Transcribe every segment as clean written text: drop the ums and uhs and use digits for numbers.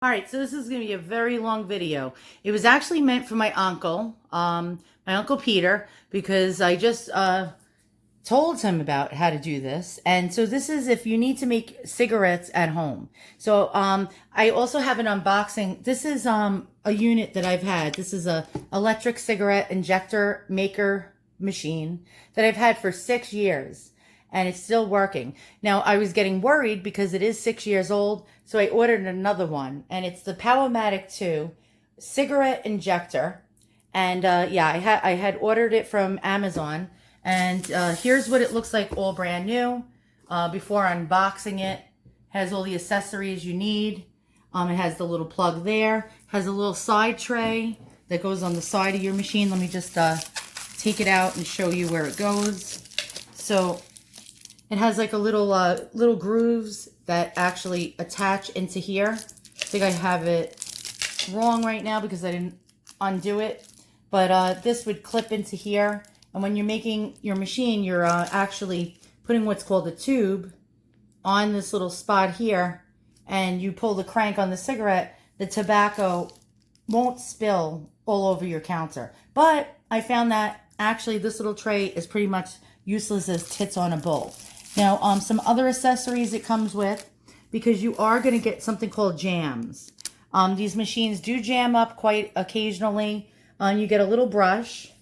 All right, so this is going to be a very long video. It was actually meant for my Uncle Peter, because I just told him about how to do this. And so this is if you need to make cigarettes at home. So I also have an unboxing. This is a unit that I've had. This is a electric cigarette injector maker machine that I've had for 6 years. And it's still working. Now, I was getting worried because it is 6 years old, so I ordered another one, and it's the Powermatic 2 cigarette injector. And yeah, I had ordered it from Amazon, and here's what it looks like, all brand new. Before unboxing it, has all the accessories you need. It has the little plug there, has a little side tray that goes on the side of your machine. Let me just take it out and show you where it goes. So it has like a little grooves that actually attach into here. I think I have it wrong right now because I didn't undo it. But this would clip into here. And when you're making your machine, you're actually putting what's called a tube on this little spot here. And you pull the crank on the cigarette, the tobacco won't spill all over your counter. But I found that actually this little tray is pretty much useless as tits on a bull. Now, some other accessories it comes with, because you are going to get something called jams. These machines do jam up quite occasionally. You get a little brush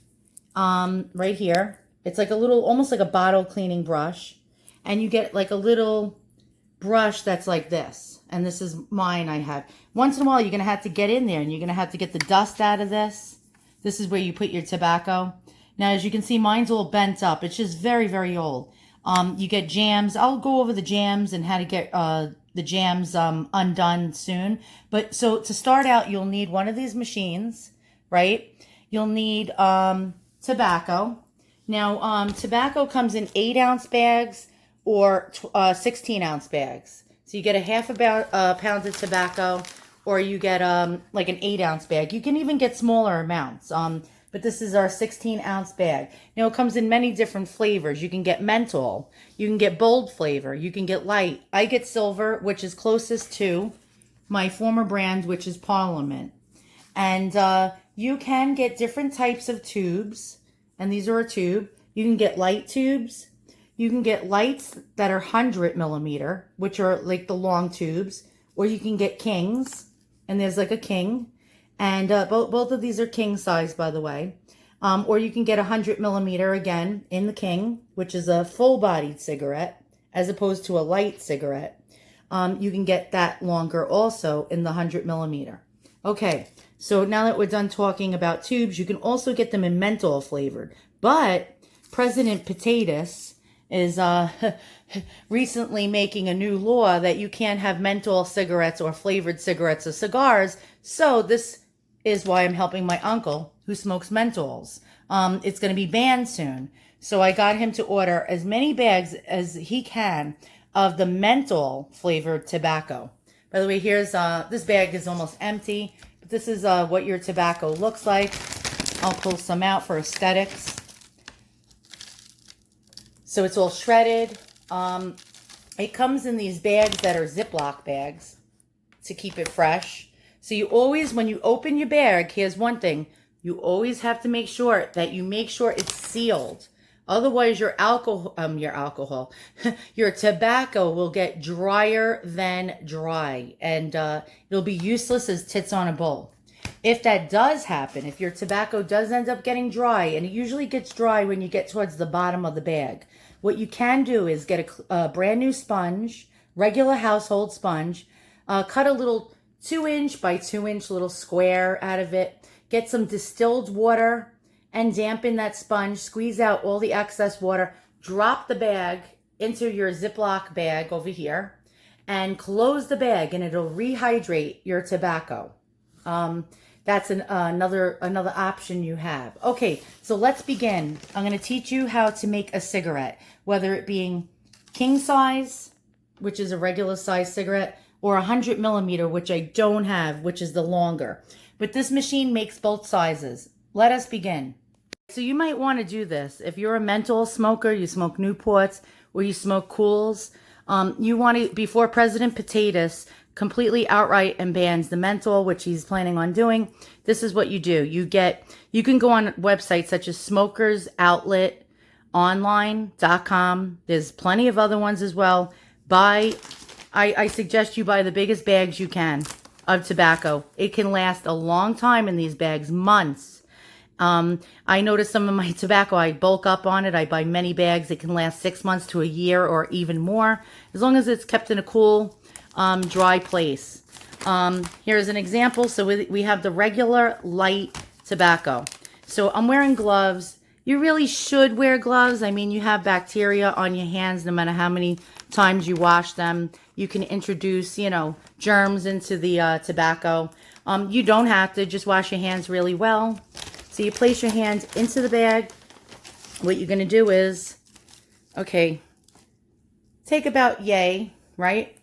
right here. It's like a little, almost like a bottle cleaning brush. And you get like a little brush that's like this. And this is mine I have. Once in a while, you're going to have to get in there and you're going to have to get the dust out of this. This is where you put your tobacco. Now, as you can see, mine's all bent up. It's just very, very old. You get jams. I'll go over the jams and how to get the jams undone soon. But so to start out, you'll need one of these machines, right? You'll need tobacco. Now, tobacco comes in 8-ounce bags or 16-ounce bags. So you get a half a pound of tobacco, or you get like an 8-ounce bag. You can even get smaller amounts. But this is our 16-ounce bag. Now, it comes in many different flavors. You can get menthol. You can get bold flavor. You can get light. I get silver, which is closest to my former brand, which is Parliament. And you can get different types of tubes. And these are a tube. You can get light tubes. You can get lights that are 100 millimeter, which are like the long tubes. Or you can get kings. And there's like a king. And both of these are king size, by the way. Or you can get 100 millimeter again in the king, which is a full-bodied cigarette, as opposed to a light cigarette. You can get that longer also in the 100 millimeter. Okay, so now that we're done talking about tubes, you can also get them in menthol flavored. But President Potatoes is recently making a new law that you can't have menthol cigarettes or flavored cigarettes or cigars. So this is why I'm helping my uncle who smokes menthols. It's going to be banned soon. So I got him to order as many bags as he can of the menthol flavored tobacco. By the way, here's, this bag is almost empty, but this is what your tobacco looks like. I'll pull some out for aesthetics. So it's all shredded. It comes in these bags that are Ziploc bags to keep it fresh. So you always, when you open your bag, here's one thing. You always have to make sure that you make sure it's sealed. Otherwise, your your tobacco will get drier than dry. And it'll be useless as tits on a bull. If that does happen, if your tobacco does end up getting dry, and it usually gets dry when you get towards the bottom of the bag, what you can do is get a brand new sponge, regular household sponge, cut a little 2-inch by 2-inch little square out of it. Get some distilled water and dampen that sponge. Squeeze out all the excess water. Drop the bag into your Ziploc bag over here and close the bag, and it'll rehydrate your tobacco. That's another option you have. Okay, so let's begin. I'm going to teach you how to make a cigarette, whether it being king size, which is a regular size cigarette, or 100 millimeter, which I don't have, which is the longer. But this machine makes both sizes. Let us begin. So you might want to do this. If you're a menthol smoker, you smoke Newports, or you smoke Cools, you want to, before President Potatoes completely outright and bans the menthol, which he's planning on doing, this is what you do. You can go on websites such as smokersoutletonline.com. There's plenty of other ones as well. I suggest you buy the biggest bags you can of tobacco. It can last a long time in these bags, months. I noticed some of my tobacco, I bulk up on it. I buy many bags. It can last 6 months to a year or even more, as long as it's kept in a cool, dry place. Here's an example. So we have the regular light tobacco. So I'm wearing gloves. You really should wear gloves. I mean, you have bacteria on your hands no matter how many times you wash them. You can introduce, you know, germs into the tobacco. You don't have to. Just wash your hands really well. So you place your hands into the bag. What you're going to do is, okay, take about yay, right?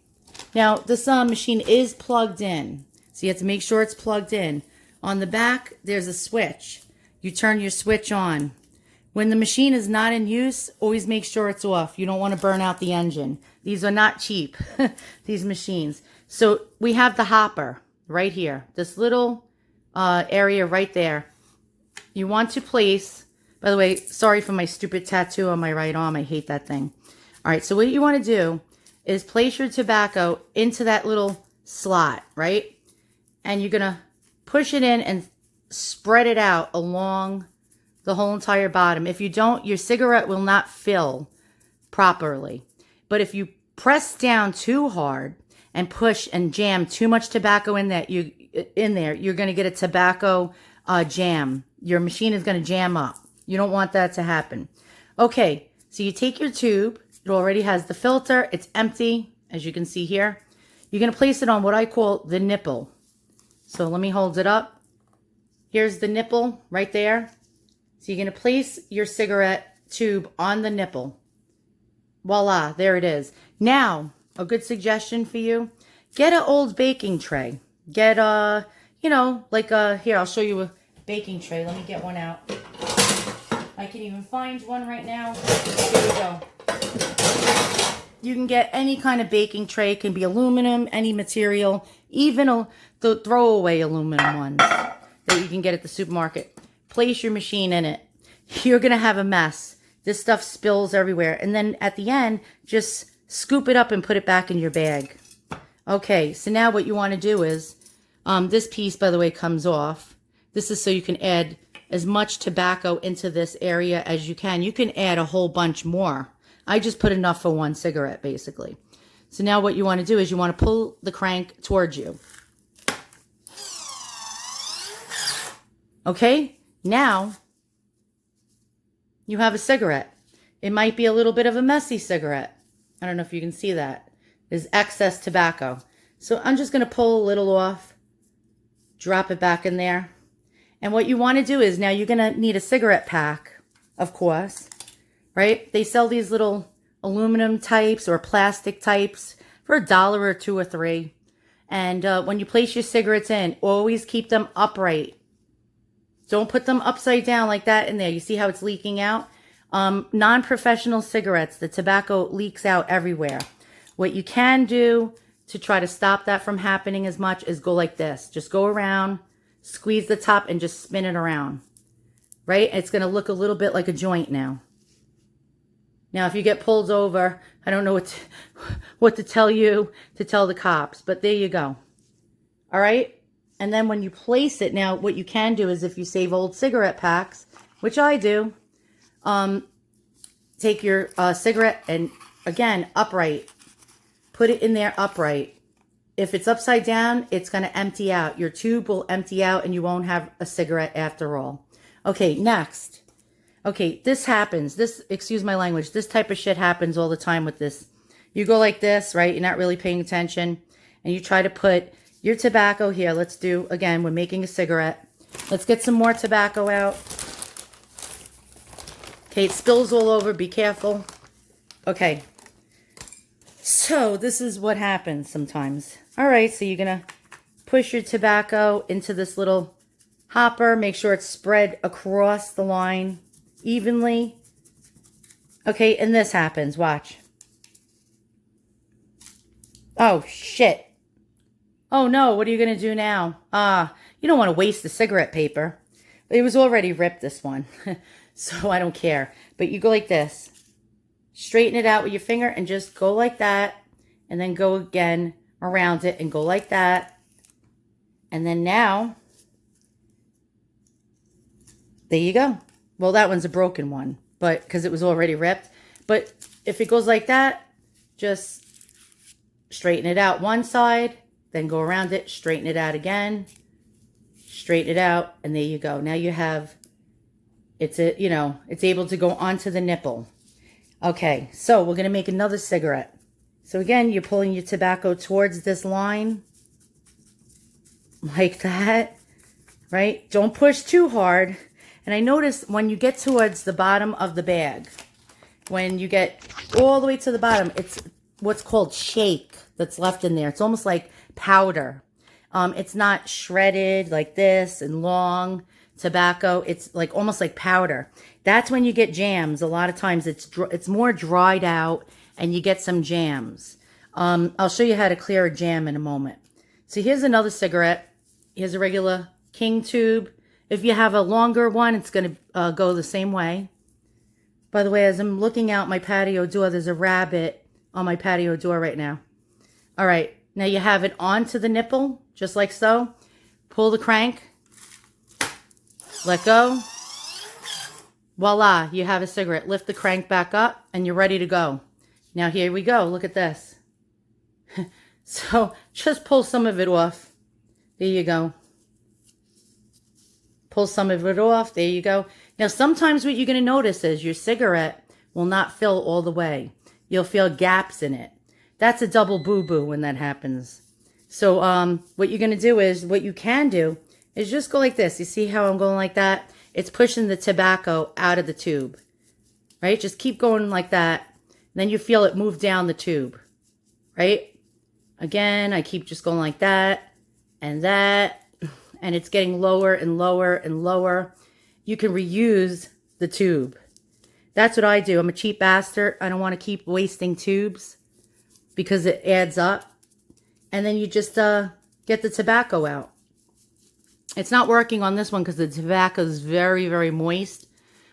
Now, this machine is plugged in. So you have to make sure it's plugged in. On the back, there's a switch. You turn your switch on. When the machine is not in use, always make sure it's off. You don't want to burn out the engine. These are not cheap, these machines. So we have the hopper right here. This little area right there. You want to place, by the way, sorry for my stupid tattoo on my right arm. I hate that thing. All right, so what you want to do is place your tobacco into that little slot, right? And you're going to push it in and spread it out along the whole entire bottom. If you don't, your cigarette will not fill properly. But if you press down too hard and push and jam too much tobacco in there, you're going to get a tobacco jam. Your machine is going to jam up. You don't want that to happen. Okay, so you take your tube. It already has the filter. It's empty, as you can see here. You're going to place it on what I call the nipple. So let me hold it up. Here's the nipple right there. So you're going to place your cigarette tube on the nipple. Voila, there it is. Now, a good suggestion for you, get an old baking tray. Get you know, like here, I'll show you a baking tray. Let me get one out. I can even find one right now. Here we go. You can get any kind of baking tray. It can be aluminum, any material, even the throwaway aluminum ones that you can get at the supermarket. Place your machine in it. You're going to have a mess. This stuff spills everywhere. And then at the end, just scoop it up and put it back in your bag. Okay, so now what you want to do is, this piece, by the way, comes off. This is so you can add as much tobacco into this area as you can. You can add a whole bunch more. I just put enough for one cigarette, basically. So now what you want to do is you want to pull the crank towards you. Okay, now you have a cigarette. It might be a little bit of a messy cigarette. I don't know if you can see that. There's excess tobacco. So I'm just going to pull a little off, drop it back in there. And what you want to do is now you're going to need a cigarette pack, of course, right? They sell these little aluminum types or plastic types for $1 or $2 or $3. And when you place your cigarettes in, always keep them upright. Don't put them upside down like that in there. You see how it's leaking out? Non-professional cigarettes, the tobacco leaks out everywhere. What you can do to try to stop that from happening as much is go like this. Just go around, squeeze the top, and just spin it around. Right? It's going to look a little bit like a joint now. Now, if you get pulled over, I don't know what to tell you to tell the cops, but there you go. All right? And then when you place it, now what you can do is if you save old cigarette packs, which I do, take your cigarette and, again, upright. Put it in there upright. If it's upside down, it's going to empty out. Your tube will empty out and you won't have a cigarette after all. Okay, next. Okay, this happens. Excuse my language, this type of shit happens all the time with this. You go like this, right? You're not really paying attention. And you try to put your tobacco here. Let's do, again, we're making a cigarette. Let's get some more tobacco out. Okay, it spills all over. Be careful. Okay. So this is what happens sometimes. All right, so you're going to push your tobacco into this little hopper. Make sure it's spread across the line evenly. Okay, and this happens. Watch. Oh, shit. Oh no, what are you going to do now? You don't want to waste the cigarette paper. It was already ripped, this one. So I don't care. But you go like this. Straighten it out with your finger and just go like that. And then go again around it and go like that. And then now, there you go. Well, that one's a broken one, but because it was already ripped. But if it goes like that, just straighten it out one side, then go around it, straighten it out again, straighten it out, and there you go. Now you have, it's able to go onto the nipple. Okay, so we're going to make another cigarette. So again, you're pulling your tobacco towards this line, like that, right? Don't push too hard. And I notice when you get towards the bottom of the bag, when you get all the way to the bottom, it's what's called shake that's left in there. It's almost like powder. It's not shredded like this and long tobacco. It's like almost like powder. That's when you get jams. A lot of times it's more dried out and you get some jams. I'll show you how to clear a jam in a moment. So here's another cigarette. Here's a regular King tube. If you have a longer one, it's going to go the same way. By the way, as I'm looking out my patio door, there's a rabbit on my patio door right now. All right, now you have it onto the nipple, just like so. Pull the crank. Let go. Voila, you have a cigarette. Lift the crank back up and you're ready to go. Now here we go. Look at this. So just pull some of it off. There you go. Pull some of it off. There you go. Now sometimes what you're going to notice is your cigarette will not fill all the way. You'll feel gaps in it. That's a double boo-boo when that happens. So what you're going to do is, what you can do is just go like this. You see how I'm going like that? It's pushing the tobacco out of the tube, right? Just keep going like that. Then you feel it move down the tube, right? Again, I keep just going like that and that, and it's getting lower and lower and lower. You can reuse the tube. That's what I do. I'm a cheap bastard. I don't want to keep wasting tubes because it adds up. And then you just get the tobacco out. It's not working on this one because the tobacco is very, very moist.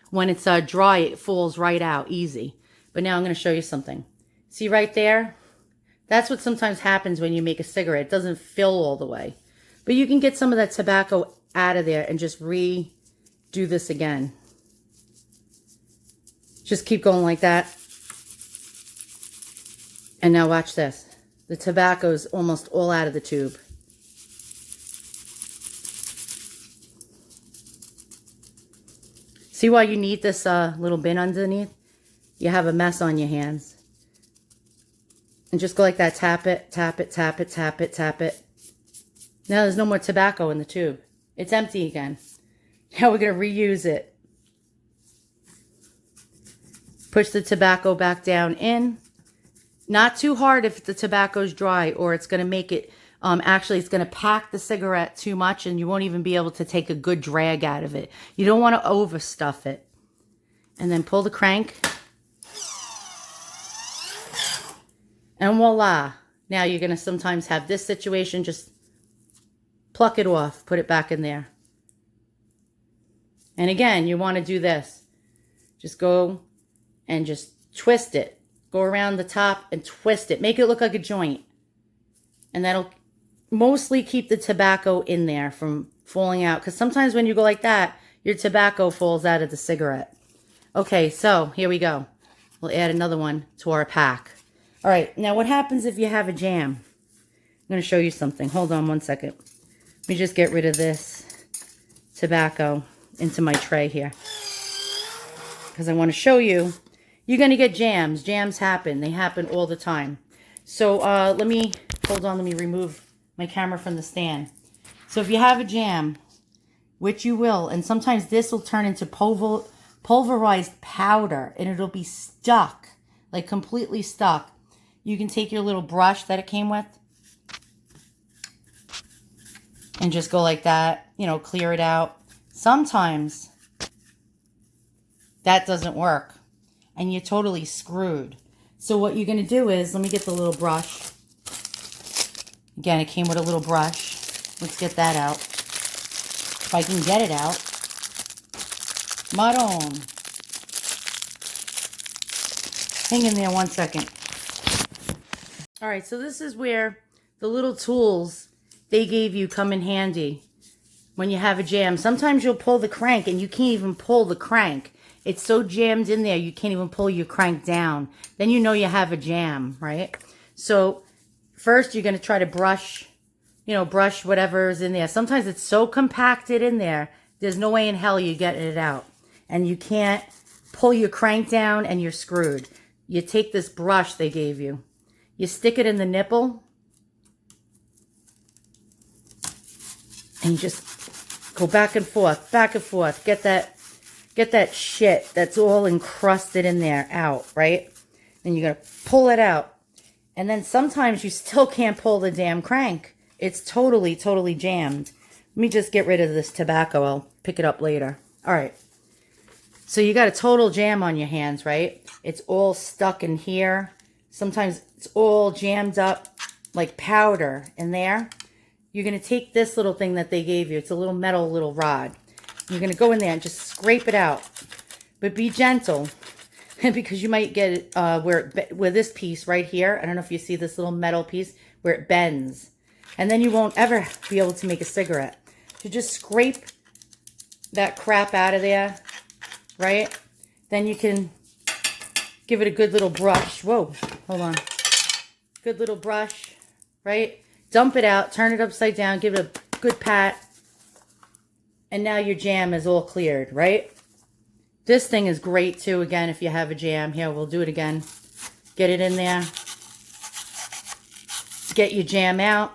When it's dry, it falls right out easy. But now I'm going to show you something. See right there? That's what sometimes happens when you make a cigarette. It doesn't fill all the way. But you can get some of that tobacco out of there and just redo this again. Just keep going like that. And now watch this. The tobacco is almost all out of the tube. See why you need this little bin underneath? You have a mess on your hands. And just go like that. Tap it, tap it, tap it, tap it, tap it. Now there's no more tobacco in the tube. It's empty again. Now we're going to reuse it. Push the tobacco back down in. Not too hard if the tobacco's dry, or it's going to make it, actually it's going to pack the cigarette too much and you won't even be able to take a good drag out of it. You don't want to overstuff it. And then pull the crank. And voila. Now you're going to sometimes have this situation, just pluck it off, put it back in there. And again, you want to do this. Just go and just twist it. Go around the top and twist it. Make it look like a joint. And that'll mostly keep the tobacco in there from falling out. Because sometimes when you go like that, your tobacco falls out of the cigarette. Okay, so here we go. We'll add another one to our pack. All right, now what happens if you have a jam? I'm going to show you something. Hold on one second. Let me just get rid of this tobacco into my tray here. Because I want to show you. You're going to get jams. Jams happen. They happen all the time. So let me remove my camera from the stand. So if you have a jam, which you will, and sometimes this will turn into pulverized powder, and it'll be stuck, like completely stuck. You can take your little brush that it came with and just go like that, clear it out. Sometimes that doesn't work and you're totally screwed. So what you're going to do is, let me get the little brush. Again, it came with a little brush. Let's get that out. If I can get it out. Maroon. Hang in there 1 second. All right, so this is where the little tools they gave you come in handy when you have a jam. Sometimes you'll pull the crank and you can't even pull the crank. It's so jammed in there, you can't even pull your crank down. Then you know you have a jam, right? So first you're going to try to brush, brush whatever's in there. Sometimes it's so compacted in there, there's no way in hell you get it out. And you can't pull your crank down and you're screwed. You take this brush they gave you. You stick it in the nipple. And you just go back and forth, back and forth. Get that shit that's all encrusted in there out, right? And you're going to pull it out. And then sometimes you still can't pull the damn crank. It's totally, totally jammed. Let me just get rid of this tobacco. I'll pick it up later. All right. So you got a total jam on your hands, right? It's all stuck in here. Sometimes it's all jammed up like powder in there. You're going to take this little thing that they gave you. It's a little metal little rod. You're going to go in there and just scrape it out. But be gentle because you might get it where this piece right here, I don't know if you see this little metal piece, where it bends. And then you won't ever be able to make a cigarette. So just scrape that crap out of there, right? Then you can give it a good little brush. Whoa, hold on. Good little brush, right? Dump it out, turn it upside down, give it a good pat. And now your jam is all cleared, right? This thing is great too, again, if you have a jam. Here, we'll do it again. Get it in there. Get your jam out.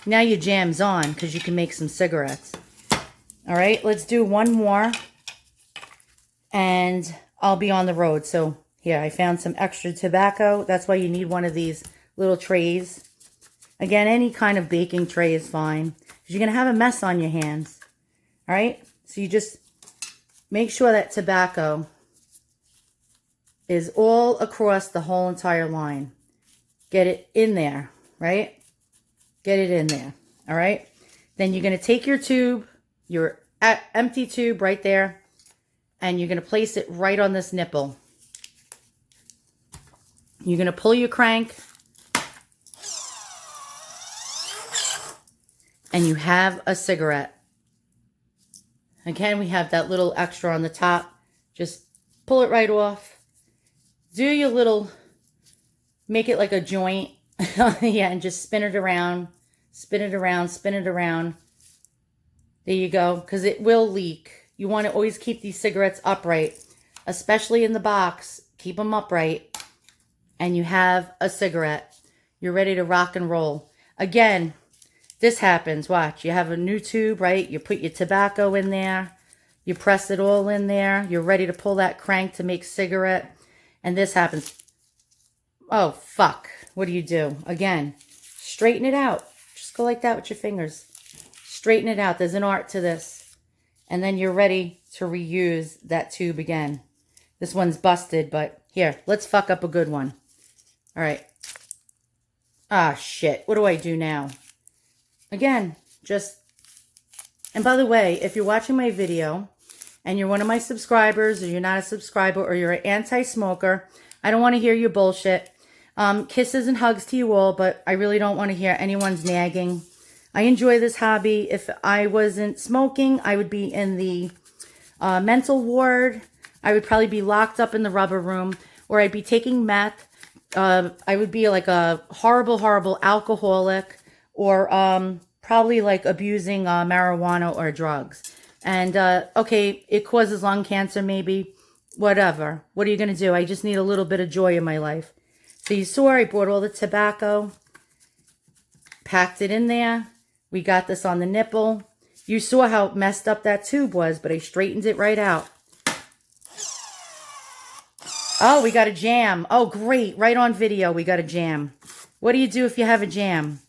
Now your jam's on because you can make some cigarettes. All right, let's do one more. And I'll be on the road. So here, I found some extra tobacco. That's why you need one of these little trays. Again, any kind of baking tray is fine. Because you're going to have a mess on your hands. All right, so you just make sure that tobacco is all across the whole entire line. Get it in there, right? Get it in there, all right? Then you're going to take your tube, your empty tube right there, and you're going to place it right on this nipple. You're going to pull your crank, and you have a cigarette. Again, we have that little extra on the top. Just pull it right off. Do your little, make it like a joint. Yeah, and just spin it around. Spin it around, spin it around. There you go, because it will leak. You want to always keep these cigarettes upright, especially in the box. Keep them upright. And you have a cigarette. You're ready to rock and roll. Again, this happens, watch. You have a new tube, right? You put your tobacco in there. You press it all in there. You're ready to pull that crank to make cigarette. And this happens. Oh, fuck. What do you do? Again, straighten it out. Just go like that with your fingers. Straighten it out. There's an art to this. And then you're ready to reuse that tube again. This one's busted, but here, let's fuck up a good one. All right. Ah, shit. What do I do now? Again, and by the way, if you're watching my video and you're one of my subscribers or you're not a subscriber or you're an anti-smoker, I don't want to hear your bullshit. Kisses and hugs to you all, but I really don't want to hear anyone's nagging. I enjoy this hobby. If I wasn't smoking, I would be in the mental ward. I would probably be locked up in the rubber room, or I'd be taking meth. I would be like a horrible, horrible alcoholic, or probably like abusing marijuana or drugs. And okay, it causes lung cancer maybe, whatever. What are you going to do? I just need a little bit of joy in my life. So you saw I brought all the tobacco, packed it in there. We got this on the nipple. You saw how messed up that tube was, but I straightened it right out. Oh, we got a jam. Oh, great. Right on video, we got a jam. What do you do if you have a jam?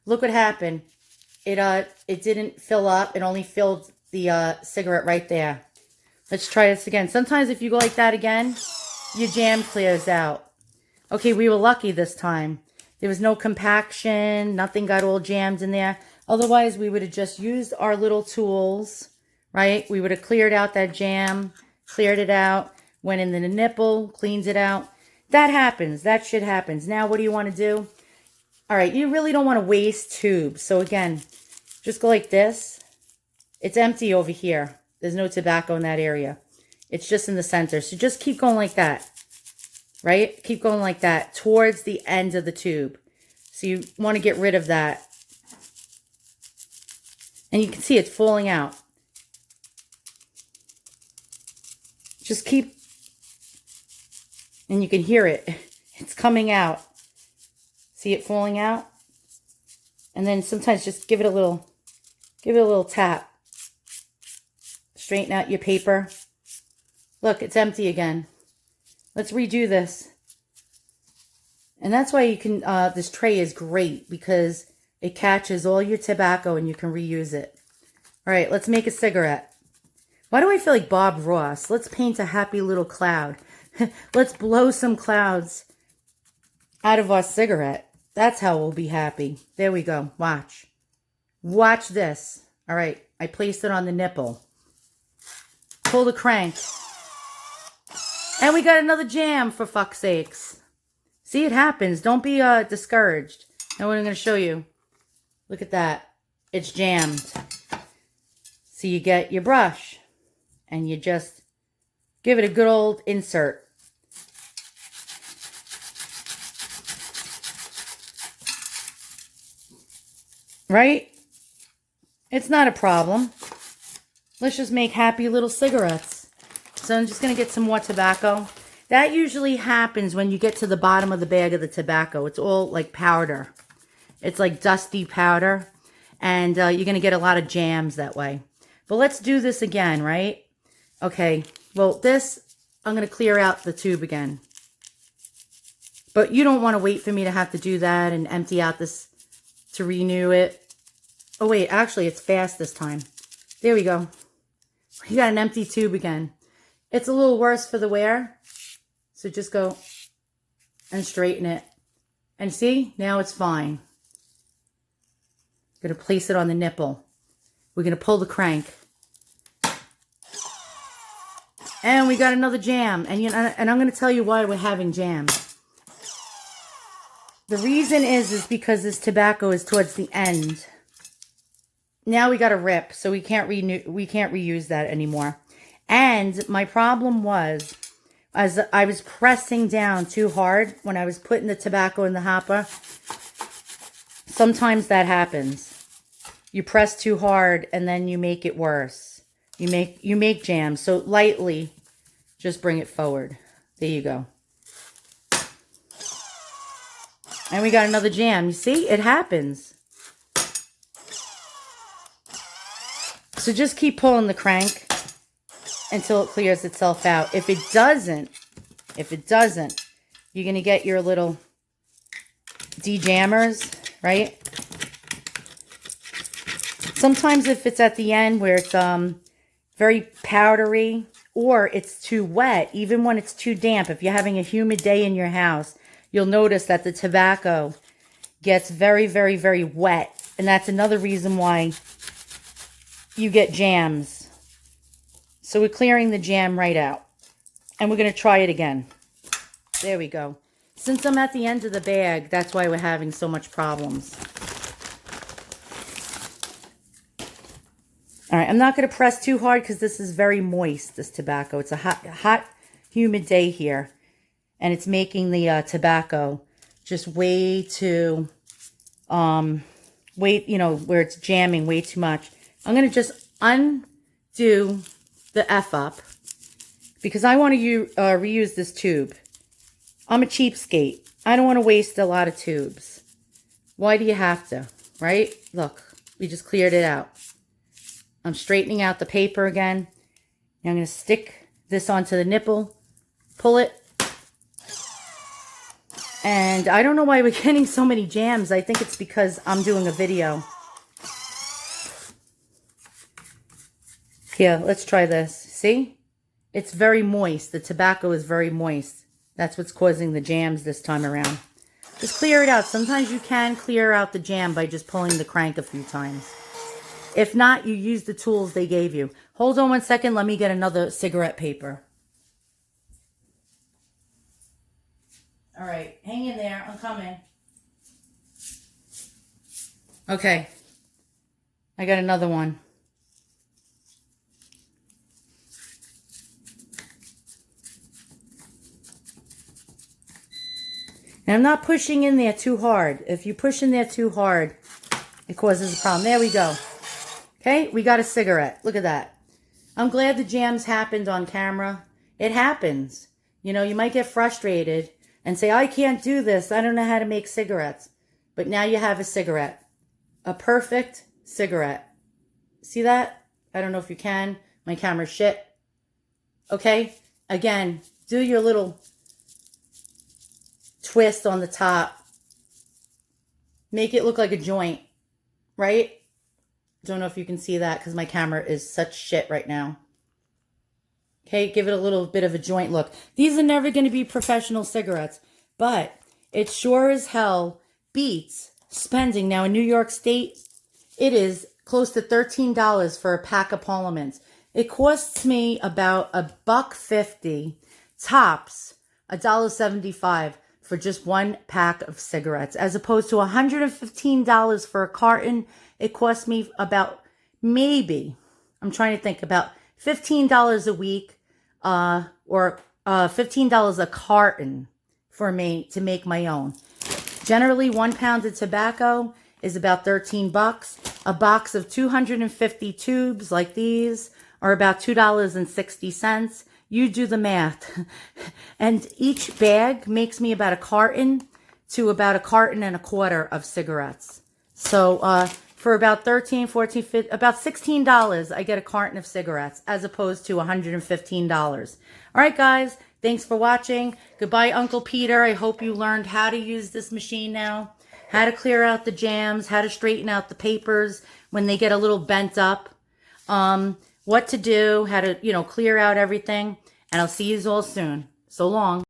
Look what happened. It didn't fill up. It only filled the cigarette right there. Let's try this again. Sometimes if you go like that again, your jam clears out. Okay, we were lucky this time. There was no compaction. Nothing got all jammed in there. Otherwise, we would have just used our little tools, right? We would have cleared out that jam, cleared it out, went in the nipple, cleaned it out. That happens. That shit happens. Now, what do you want to do? All right, you really don't want to waste tubes. So again, just go like this. It's empty over here. There's no tobacco in that area. It's just in the center. So just keep going like that, right? Keep going like that towards the end of the tube. So you want to get rid of that. And you can see it's falling out. Just keep, and you can hear it. It's coming out. See it falling out? And then sometimes just give it a little tap. Straighten out your paper. Look, it's empty again. Let's redo this. And that's why you can, this tray is great because it catches all your tobacco and you can reuse it. All right, let's make a cigarette. Why do I feel like Bob Ross? Let's paint a happy little cloud. Let's blow some clouds out of our cigarette. That's how we'll be happy. There we go. Watch. Watch this. All right, I placed it on the nipple. Pull the crank. And we got another jam, for fuck's sakes. See, it happens. Don't be discouraged. Now what I'm going to show you. Look at that. It's jammed. So you get your brush and you just give it a good old insert. Right? It's not a problem. Let's just make happy little cigarettes. So I'm just going to get some more tobacco. That usually happens when you get to the bottom of the bag of the tobacco. It's all like powder. It's like dusty powder. And you're going to get a lot of jams that way. But let's do this again, right? Okay. Well, this, I'm going to clear out the tube again. But you don't want to wait for me to have to do that and empty out this to renew it. Oh, wait. Actually, it's fast this time. There we go. You got an empty tube again. It's a little worse for the wear. So just go and straighten it. And see? Now it's fine. Going to place it on the nipple. We're going to pull the crank. And we got another jam. And I'm going to tell you why we're having jams. The reason is because this tobacco is towards the end. Now we got a rip, so we can't reuse that anymore. And my problem was, as I was pressing down too hard when I was putting the tobacco in the hopper. Sometimes that happens. You press too hard and then you make it worse. You make jams. So lightly, just bring it forward. There you go. And we got another jam. You see? It happens. So just keep pulling the crank until it clears itself out. If it doesn't, you're going to get your little de-jammers, right? Sometimes if it's at the end where it's very powdery or it's too wet, even when it's too damp, if you're having a humid day in your house, you'll notice that the tobacco gets very, very, very wet. And that's another reason why you get jams. So we're clearing the jam right out. And we're going to try it again. There we go. Since I'm at the end of the bag, that's why we're having so much problems. All right, I'm not going to press too hard because this is very moist, this tobacco. It's a hot, humid day here. And it's making the tobacco just way too, where it's jamming way too much. I'm going to just undo the F up because I want to reuse this tube. I'm a cheapskate. I don't want to waste a lot of tubes. Why do you have to, right? Look, we just cleared it out. I'm straightening out the paper again. Now I'm going to stick this onto the nipple, pull it. And I don't know why we're getting so many jams. I think it's because I'm doing a video. Here, let's try this. See? It's very moist. The tobacco is very moist. That's what's causing the jams this time around. Just clear it out. Sometimes you can clear out the jam by just pulling the crank a few times. If not, you use the tools they gave you. Hold on 1 second. Let me get another cigarette paper. All right, hang in there. I'm coming. Okay, I got another one. And I'm not pushing in there too hard. If you push in there too hard, it causes a problem. There we go. Okay, we got a cigarette. Look at that. I'm glad the jams happened on camera. It happens. You know, you might get frustrated and say, I can't do this. I don't know how to make cigarettes. But now you have a cigarette. A perfect cigarette. See that? I don't know if you can. My camera's shit. Okay? Again, do your little twist on the top. Make it look like a joint. Right? Don't know if you can see that because my camera is such shit right now. Okay, give it a little bit of a joint look. These are never going to be professional cigarettes, but it sure as hell beats spending. Now in New York State, it is close to $13 for a pack of Parliaments. It costs me about $1.50 tops, $1.75 for just one pack of cigarettes, as opposed to $115 for a carton. It costs me about maybe, I'm trying to think, about $15 a week, or $15 a carton for me to make my own. Generally, 1 pound of tobacco is about 13 bucks. A box of 250 tubes like these are about $2.60. You do the math. And each bag makes me about a carton to about a carton and a quarter of cigarettes. So for about $13, $14, $15, about $16, I get a carton of cigarettes as opposed to $115. All right, guys. Thanks for watching. Goodbye, Uncle Peter. I hope you learned how to use this machine now, how to clear out the jams, how to straighten out the papers when they get a little bent up, what to do, how to, clear out everything. And I'll see you all soon. So long.